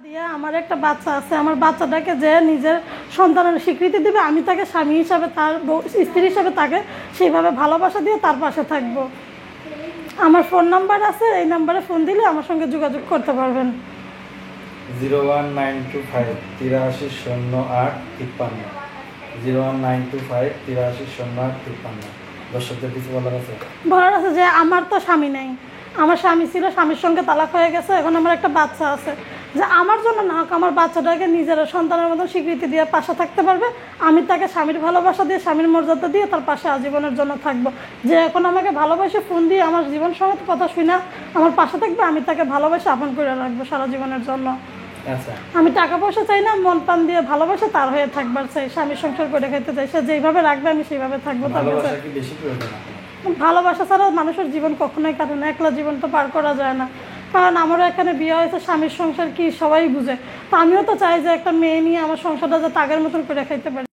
দিয়ে আমার একটা বাচ্চা আছে, আমার বাচ্চাটাকে যে নিজের সন্তানের স্বীকৃতি দেবে, আমি তাকে স্বামী হিসাবে, তার স্ত্রী হিসাবে তাকে সেইভাবে ভালোবাসা দিয়ে তার পাশে থাকবো। আমার ফোন নাম্বার আছে, এই নাম্বারে ফোন দিলে আমার সঙ্গে যোগাযোগ করতে পারবেন। 01925 830853 01925 830853। দর্শকদের কিছু বলার আছে? বলার আছে যে আমার তো স্বামী নেই, আমার স্বামী ছিল, স্বামীর সঙ্গে তালাক হয়ে গেছে, এখন আমার একটা বাচ্চা আছে, যে আমার জন্য না হোক আমার বাচ্চাটাকে নিজের সন্তানের মতো স্বীকৃতি দিয়ে পাশে থাকতে পারবে, আমি তাকে স্বামীর ভালোবাসা দিয়ে, স্বামীর মর্যাদা দিয়ে তার পাশে আজীবনের জন্য থাকবো। যে এখন আমাকে ভালোবাসে ফোন দিয়ে আমার জীবন সঙ্গে কথা শুনে আমার পাশে থাকবে, আমি তাকে ভালোবাসে আপন করে রাখবো সারা জীবনের জন্য। আচ্ছা, আমি টাকা পয়সা চাই না, মন প্রাণ দিয়ে ভালোবাসে তার হয়ে থাকবার চাই, স্বামীর সংসার করে খেতে চাই, সে যেইভাবে রাখবে আমি সেইভাবে থাকবো তার কাছে। ভালোবাসা কি বেশি প্রয়োজন আপনার? ভালোবাসা ছাড়া মানুষের জীবন কখনোই কাটে না, একলা জীবন তো পার করা যায় না। কারণ আমারও এখানে বিয়ে হয়েছে, স্বামীর সংসার কি সবাই বুঝে, তো আমিও তো চাই যে একটা মেয়ে নিয়ে আমার সংসারটা যাতে আগের মতন করে খাইতে পারি।